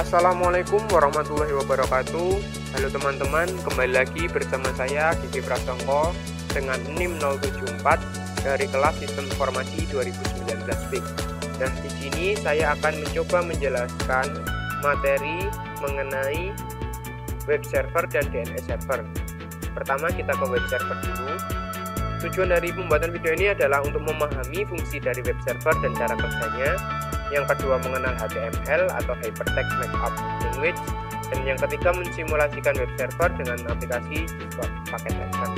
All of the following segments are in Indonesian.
Assalamualaikum warahmatullahi wabarakatuh. Halo teman-teman, kembali lagi bersama saya Kiki Prasongko dengan NIM 074 dari kelas Sistem Informasi 2019 PIK. Nah, di sini saya akan mencoba menjelaskan materi mengenai web server dan DNS server. Pertama, kita ke web server dulu. Tujuan dari pembuatan video ini adalah untuk memahami fungsi dari web server dan cara kerjanya. Yang kedua, mengenal HTML atau Hypertext Markup Language. Dan yang ketiga, mensimulasikan web server dengan aplikasi paket server.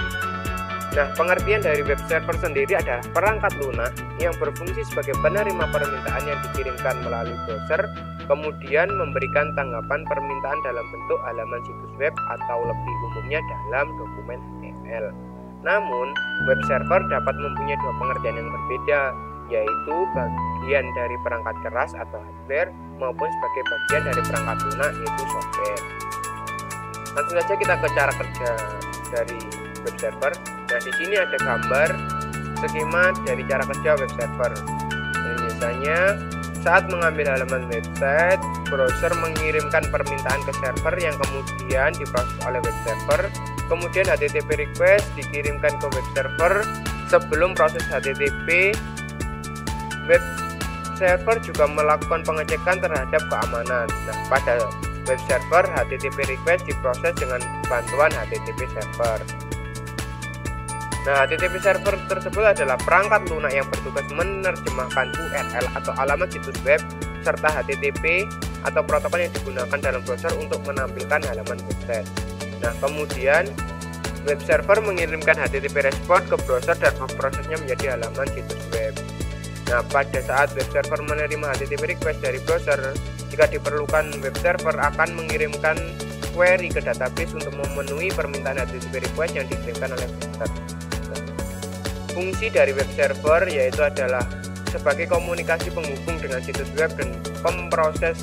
Nah, pengertian dari web server sendiri adalah perangkat lunak yang berfungsi sebagai penerima permintaan yang dikirimkan melalui browser, kemudian memberikan tanggapan permintaan dalam bentuk halaman situs web atau lebih umumnya dalam dokumen HTML. Namun, web server dapat mempunyai dua pengertian yang berbeda, yaitu bagian dari perangkat keras atau hardware maupun sebagai bagian dari perangkat lunak yaitu software. Langsung saja kita ke cara kerja dari web server. Nah, di sini ada gambar skema dari cara kerja web server. Nah, misalnya saat mengambil halaman website, browser mengirimkan permintaan ke server yang kemudian diproses oleh web server. Kemudian HTTP request dikirimkan ke web server. Sebelum proses HTTP, web server juga melakukan pengecekan terhadap keamanan. Nah, pada web server, HTTP request diproses dengan bantuan HTTP server. Nah, HTTP server tersebut adalah perangkat lunak yang bertugas menerjemahkan URL atau alamat situs web serta HTTP atau protokol yang digunakan dalam browser untuk menampilkan halaman website. Nah, kemudian web server mengirimkan HTTP respon ke browser dan memprosesnya menjadi halaman situs web. Nah, pada saat web server menerima HTTP request dari browser, jika diperlukan, web server akan mengirimkan query ke database untuk memenuhi permintaan HTTP request yang dikirimkan oleh browser. Fungsi dari web server yaitu adalah sebagai komunikasi penghubung dengan situs web dan pemproses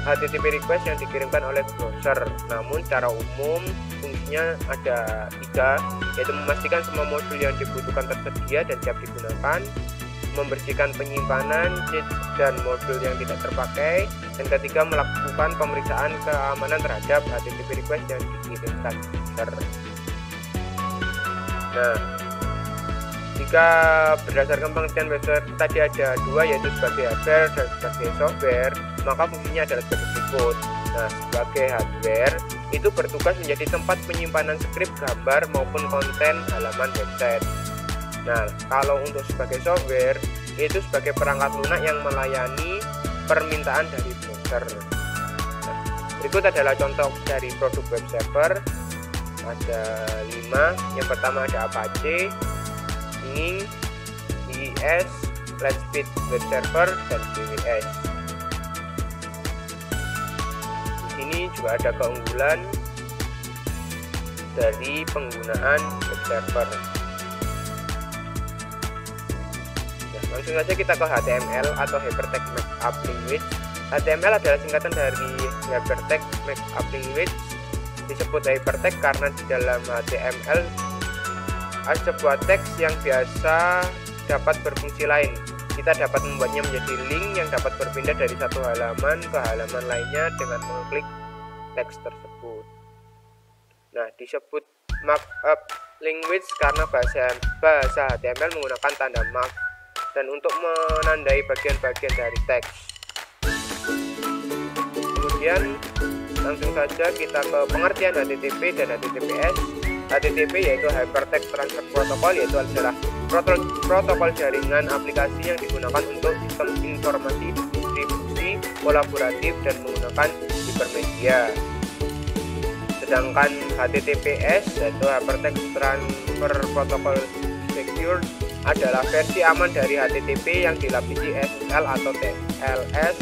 HTTP request yang dikirimkan oleh browser. Namun secara umum fungsinya ada tiga, yaitu memastikan semua modul yang dibutuhkan tersedia dan siap digunakan, membersihkan penyimpanan dan modul yang tidak terpakai, dan ketiga, melakukan pemeriksaan keamanan terhadap HTTP request yang dikirimkan browser. Nah, jika berdasarkan pengertian web server tadi ada dua, yaitu sebagai hardware dan sebagai software, maka fungsinya adalah sebagai berikut. Nah, sebagai hardware itu bertugas menjadi tempat penyimpanan skrip, gambar maupun konten halaman website. Nah, kalau untuk sebagai software itu sebagai perangkat lunak yang melayani permintaan dari browser. Nah, berikut adalah contoh dari produk web server. Ada 5. Yang pertama ada Apache, Ning, IIS, Lightspeed Web Server, dan PWS. Di sini juga ada keunggulan dari penggunaan web server. Nah, langsung saja kita ke HTML atau Hypertext Markup Language. HTML adalah singkatan dari Hypertext Markup Language. Disebut hypertext karena di dalam HTML ada sebuah teks yang biasa dapat berfungsi lain. Kita dapat membuatnya menjadi link yang dapat berpindah dari satu halaman ke halaman lainnya dengan mengklik teks tersebut. Nah, disebut markup language karena bahasa HTML menggunakan tanda mark dan untuk menandai bagian-bagian dari teks. Kemudian langsung saja kita ke pengertian HTTP dan HTTPS. HTTP yaitu Hypertext Transfer Protocol, yaitu adalah protokol jaringan aplikasi yang digunakan untuk sistem informasi distribusi kolaboratif dan menggunakan hipermedia. Sedangkan HTTPS yaitu Hypertext Transfer Protocol Secure adalah versi aman dari HTTP yang dilapisi SSL atau TLS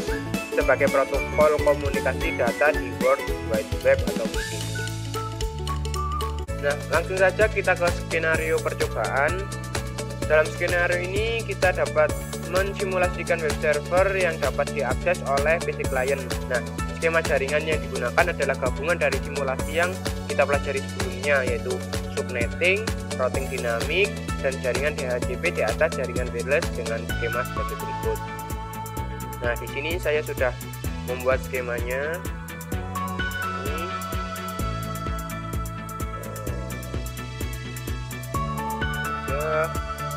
sebagai protokol komunikasi data di World Wide Web atau WWW. Nah, langsung saja kita ke skenario percobaan. Dalam skenario ini kita dapat mensimulasikan web server yang dapat diakses oleh PC client. Nah, skema jaringan yang digunakan adalah gabungan dari simulasi yang kita pelajari sebelumnya, yaitu subnetting, routing dinamik, dan jaringan DHCP di atas jaringan wireless dengan skema sebagai berikut. Nah, di sini saya sudah membuat skemanya. Ini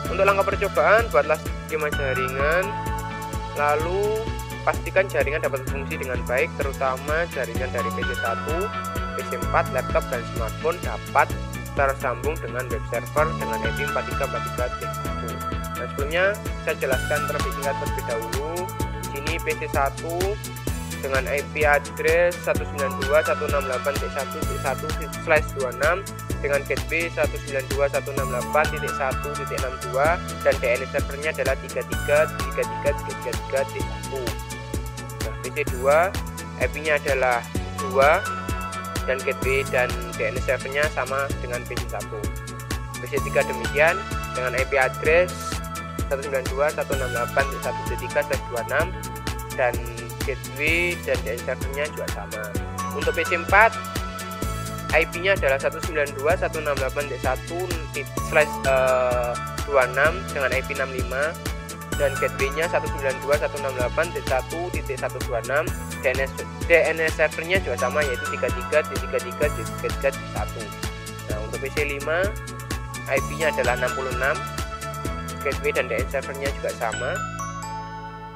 untuk langkah percobaan, buatlah skema jaringan, lalu pastikan jaringan dapat berfungsi dengan baik, terutama jaringan dari PC1, PC4, laptop, dan smartphone dapat tersambung dengan web server dengan IP 4343.1. Nah, sebelumnya saya jelaskan terlebih singkat terlebih dahulu. Di sini PC1 dengan IP address 192.168.1.1/26 dengan gateway 192.168.1.62 dan DNS servernya adalah 33.33.33.1. Nah, PC2 IP-nya adalah 2 dan gateway dan DNS servernya sama dengan PC1. PC3 demikian dengan IP address 192.168.1.3/26 dan gateway dan DNS servernya juga sama. Untuk PC4 IP-nya adalah 192.168.1/26 dengan IP 65 dan gateway-nya 192.168.1.126. DNS servernya juga sama, yaitu 33.33.33.1. Nah, untuk PC5 IP-nya adalah 66, gateway dan DNS servernya juga sama.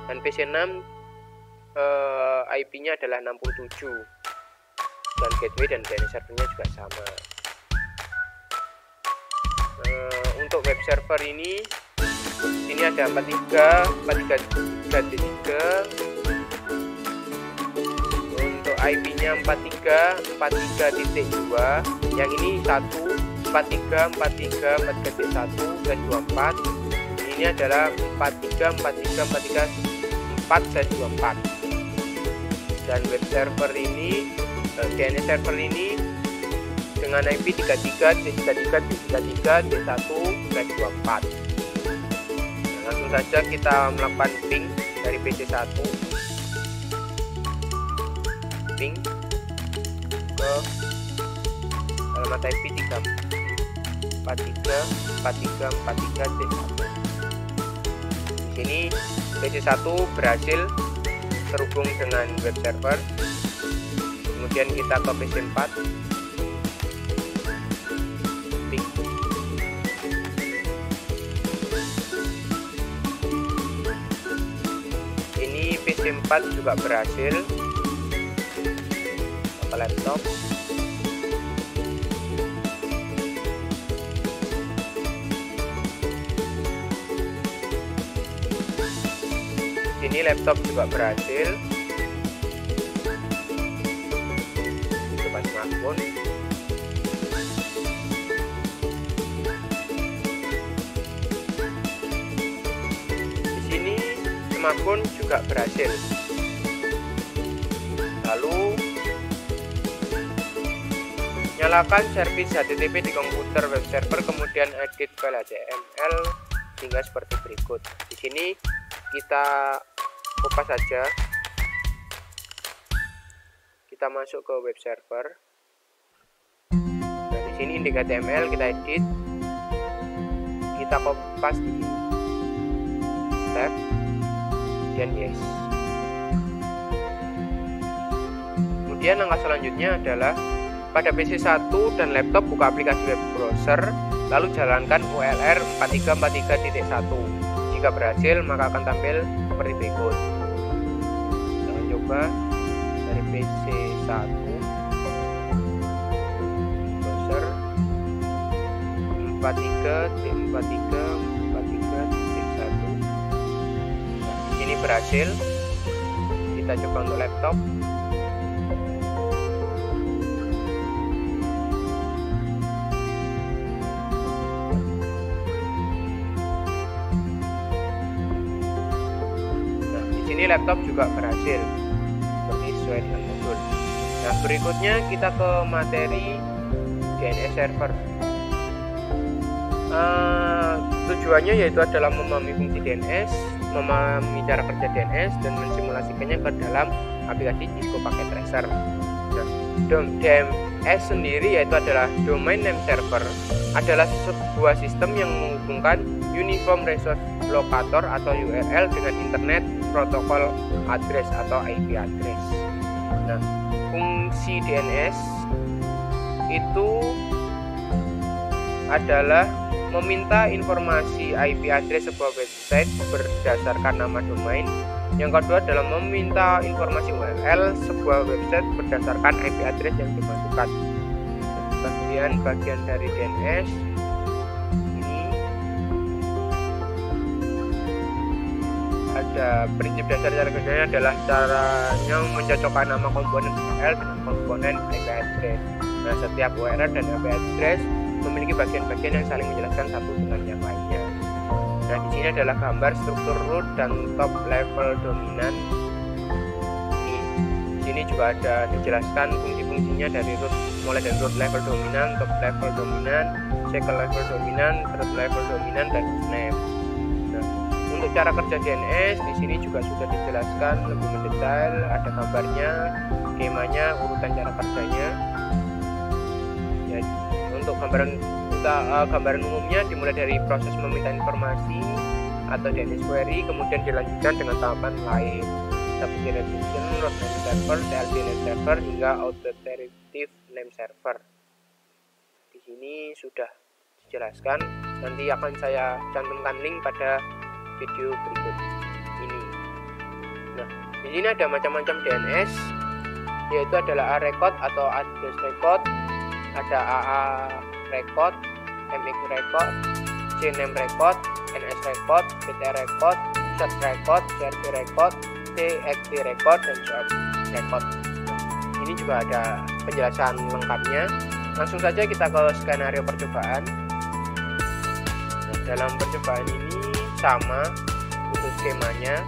Dan PC6 IP-nya adalah 67 dan gateway dan DNS servernya juga sama. Untuk web server ini ada 43.43.3. Untuk IP-nya 43.43.2. Yang ini 1.43.43.43.1/24. Ini adalah 43.43.43.4/24. Dan web server ini, DNS server ini dengan IP 33.33.33.1/24. Langsung saja kita melakukan ping dari PC1, ping ke alamat IP 43.43.43.1. Di sini PC1 berhasil terhubung dengan web server. Kemudian kita ke PC4, ping. Ini PC4 juga berhasil ke laptop. Ini laptop juga berhasil. Coba smartphone. Di sini smartphone juga berhasil. Lalu nyalakan servis HTTP di komputer web server, kemudian edit file HTML hingga seperti berikut. Di sini kita kupas saja. Kita masuk ke web server. Nah, di sini index HTML kita edit. Kita kupas di sini. Save dan yes. Kemudian langkah selanjutnya adalah pada PC1 dan laptop buka aplikasi web browser, lalu jalankan URL 4343.1. Jika berhasil, maka akan tampil seperti berikut. Kita coba dari PC1 browser 43.43.43.1. Di sini berhasil. Kita coba untuk laptop. Ini laptop juga berhasil seperti sesuai dengan modul. Nah, berikutnya kita ke materi DNS server. Tujuannya yaitu adalah memahami fungsi DNS, memahami cara kerja DNS, dan mensimulasikannya ke dalam aplikasi Cisco Packet Tracer. Nah, DNS sendiri yaitu adalah Domain Name Server, adalah sebuah sistem yang menghubungkan Uniform Resource Locator atau URL dengan Internet Protocol Address atau IP address. Nah, fungsi DNS itu adalah meminta informasi IP address sebuah website berdasarkan nama domain. Yang kedua adalah meminta informasi URL sebuah website berdasarkan IP address yang dimasukkan. Bagian dari DNS ini ada prinsip dasar cara kerjanya adalah caranya mencocokkan nama komponen URL dengan komponen IP address. Nah, setiap URL dan IP address memiliki bagian-bagian yang saling menjelaskan satu dengan yang lainnya. Nah, di sini adalah gambar struktur root dan top level dominan. Di sini juga ada dijelaskan fungsi-fungsinya dari root, mulai dari root level dominan, top level dominan, second level dominan, third level dominan, dan name. Nah, untuk cara kerja DNS di sini juga sudah dijelaskan lebih mendetail, ada gambarnya, skemanya, urutan cara kerjanya. Untuk gambaran umumnya dimulai dari proses meminta informasi atau DNS query, kemudian dilanjutkan dengan tahapan lain seperti revision, root name server, TLD name server, hingga authoritative name server. Di sini sudah dijelaskan, nanti akan saya cantumkan link pada video berikut ini. Nah, di sini ada macam-macam DNS, yaitu adalah A record atau address record, ada AA record, MX record, CNAME record, NS record, PT record, search record, CRP record, TXT record, dan job record. Ini juga ada penjelasan lengkapnya. Langsung saja kita ke skenario percobaan. Nah, dalam percobaan ini sama untuk skemanya.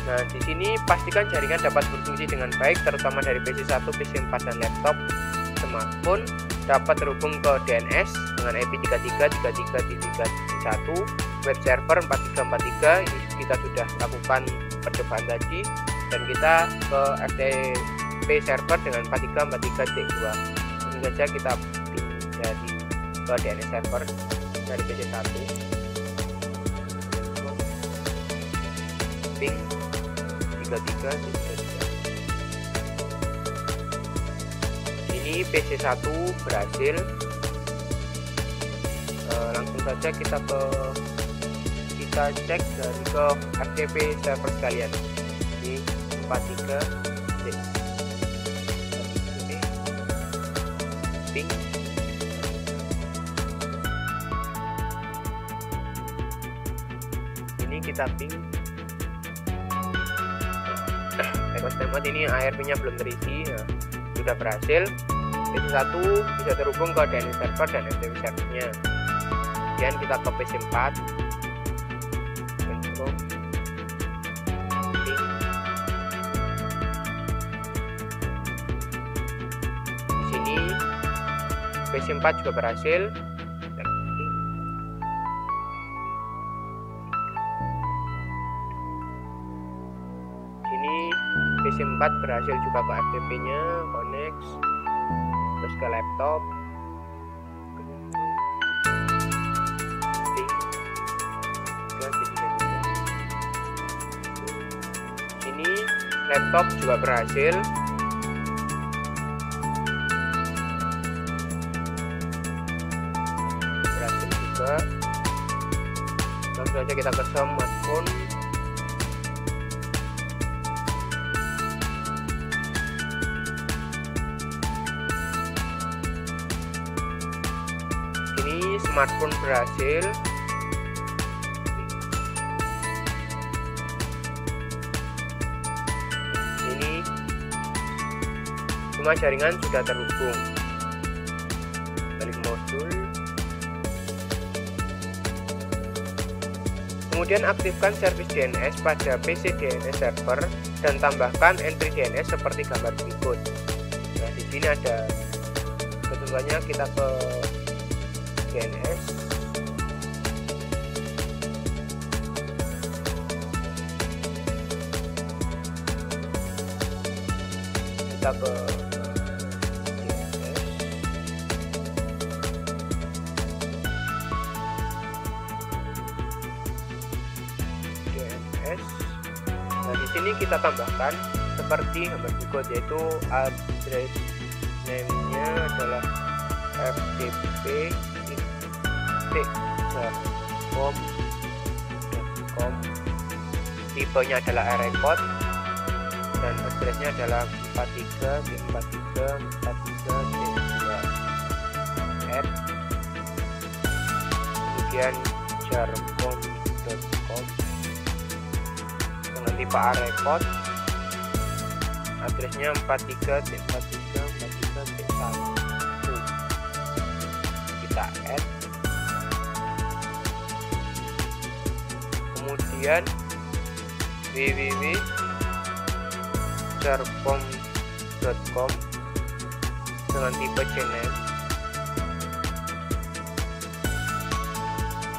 Nah, di sini pastikan jaringan dapat berfungsi dengan baik, terutama dari PC1, PC4, dan laptop. Smartphone dapat terhubung ke DNS dengan IP 33.33.1, web server 4343. Ini kita sudah lakukan percobaan tadi, dan kita ke FTP server dengan 4343.2. Langsung saja kita ping dari ke DNS server dari PC1, ping 33.3. Ini PC1 berhasil. Langsung saja kita cek dari ke FTP server sekalian di 43 ping. Ini kita ping. Request ini ARP-nya belum terisi. Nah, sudah berhasil. PC1 bisa terhubung ke DNS server dan FTP servernya. Kemudian kita ke PC4, di sini PC4 juga berhasil. Sini PC4 berhasil juga ke FTP-nya, connect, terus ke laptop. Ini laptop juga berhasil. Juga. Langsung aja kita ke smartphone. Smartphone berhasil. Ini semua jaringan sudah terhubung. Balik modul. Kemudian aktifkan servis DNS pada PC DNS server dan tambahkan entry DNS seperti gambar berikut. Nah, di sini ada ketentuannya. Kita ke DNS, kita ke DNS. Nah, di sini kita tambahkan seperti gambar berikut, yaitu address name-nya adalah ftp.jarcom, tipenya adalah record, dan addressnya adalah 43.43.43.2 add, kemudian jarcom.com dengan tipe record, addressnya 43.43.43.1, kita add, kemudian www.jarcom.com dengan tipe channel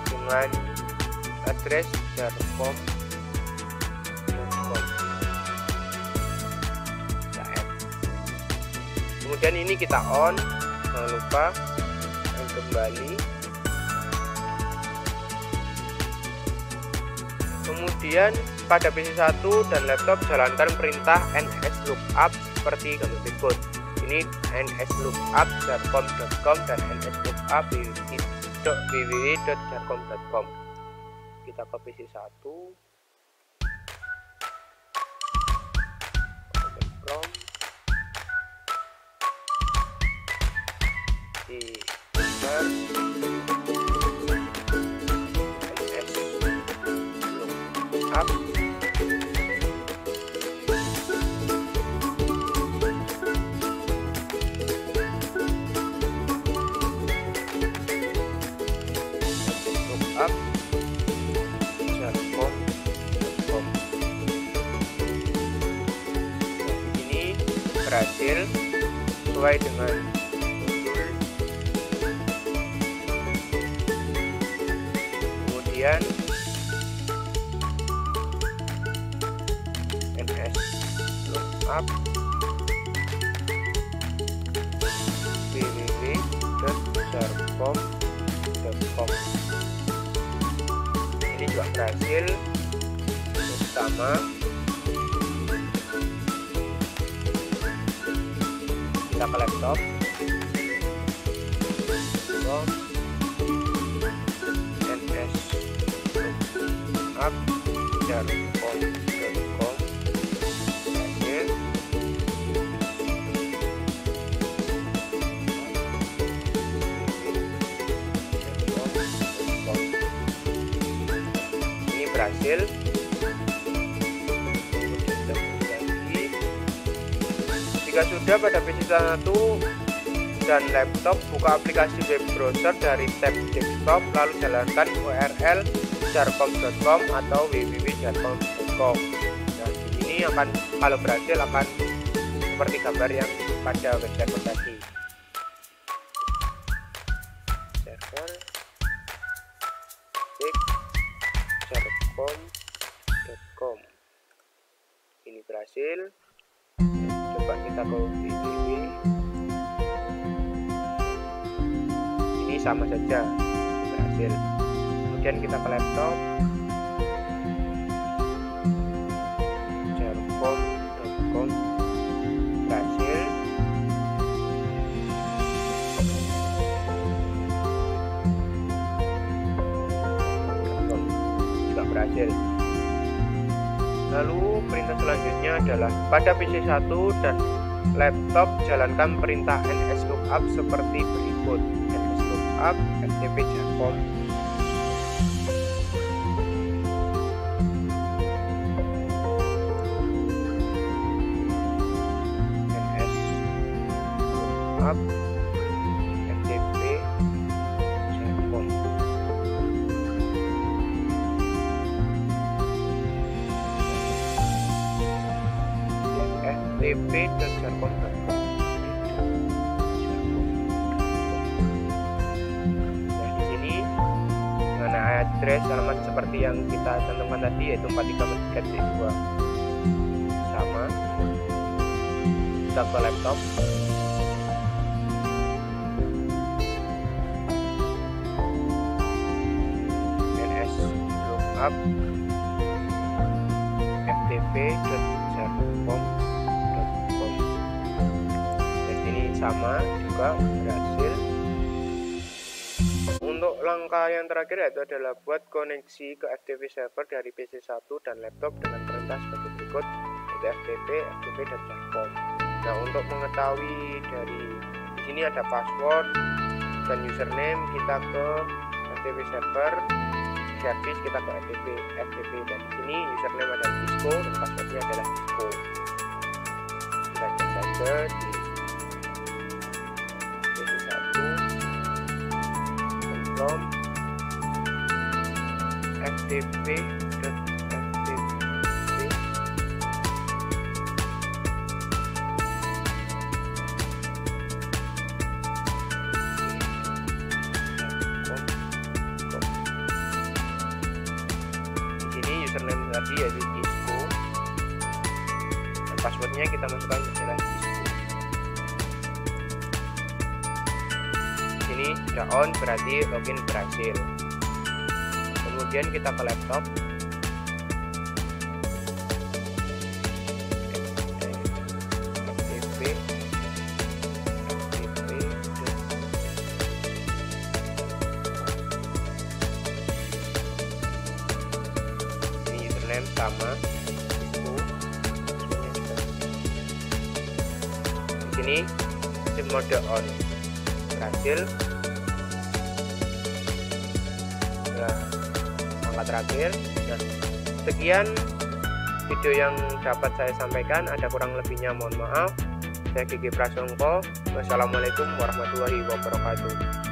dengan address jarcom.com. Kemudian ini kita on, jangan lupa kembali. Kemudian pada PC1 dan laptop jalankan perintah nslookup seperti gambar berikut. Ini nslookup jarcom.com dan nslookup www.jarcom.com. Kita ke PC1, di nslookup, jarcom.com. Ini berhasil sesuai dengan judul. Kemudian nslookup www.jarcom.com. Ini juga berhasil. Pertama, kita ke laptop, nslookup jarcom.com, berhasil. Ini berhasil. Jika sudah, pada PC1 dan laptop, buka aplikasi web browser dari tab desktop, lalu jalankan URL jarcom.com atau www.jarcom.com. Nah, di sini akan, kalau berhasil, akan seperti gambar yang pada website tadi. Server jarcom.com. Ini berhasil. Coba kita ke www. Ini sama saja, berhasil. Kemudian kita ke laptop, jarcom.com, berhasil. Juga berhasil. Lalu perintah selanjutnya adalah pada PC1 dan laptop jalankan perintah nslookup seperti berikut. Nslookup ftp jarcom, nslookup ftp jarcom. ftp.jarcom.com. Nah, di sini dengan address alamat seperti yang kita cantumkan tadi, yaitu 43.43.2, sama. Kita ke laptop, nslookup ftp.jarcom. sama juga berhasil. Untuk langkah yang terakhir yaitu adalah buat koneksi ke FTP server dari PC1 dan laptop dengan perintah sebagai berikut, yaitu FTP, dan Sercom. Nah, untuk mengetahui dari di sini ada password dan username, kita ke FTP server, service kita ke FTP, dan di sini username adalah Cisco dan passwordnya adalah Cisco. Kita cek saja di from ftp.ftp. Di sini username tadi yaitu Cisco dan passwordnya kita masukkan adalah Cisco. Ini sudah on, berarti login berhasil. Kemudian kita ke laptop, ini username sama, di sini sim mode on berhasil. Angka terakhir. Nah, sekian video yang dapat saya sampaikan, ada kurang lebihnya mohon maaf. Saya Gigi Prasongko. Wassalamualaikum warahmatullahi wabarakatuh.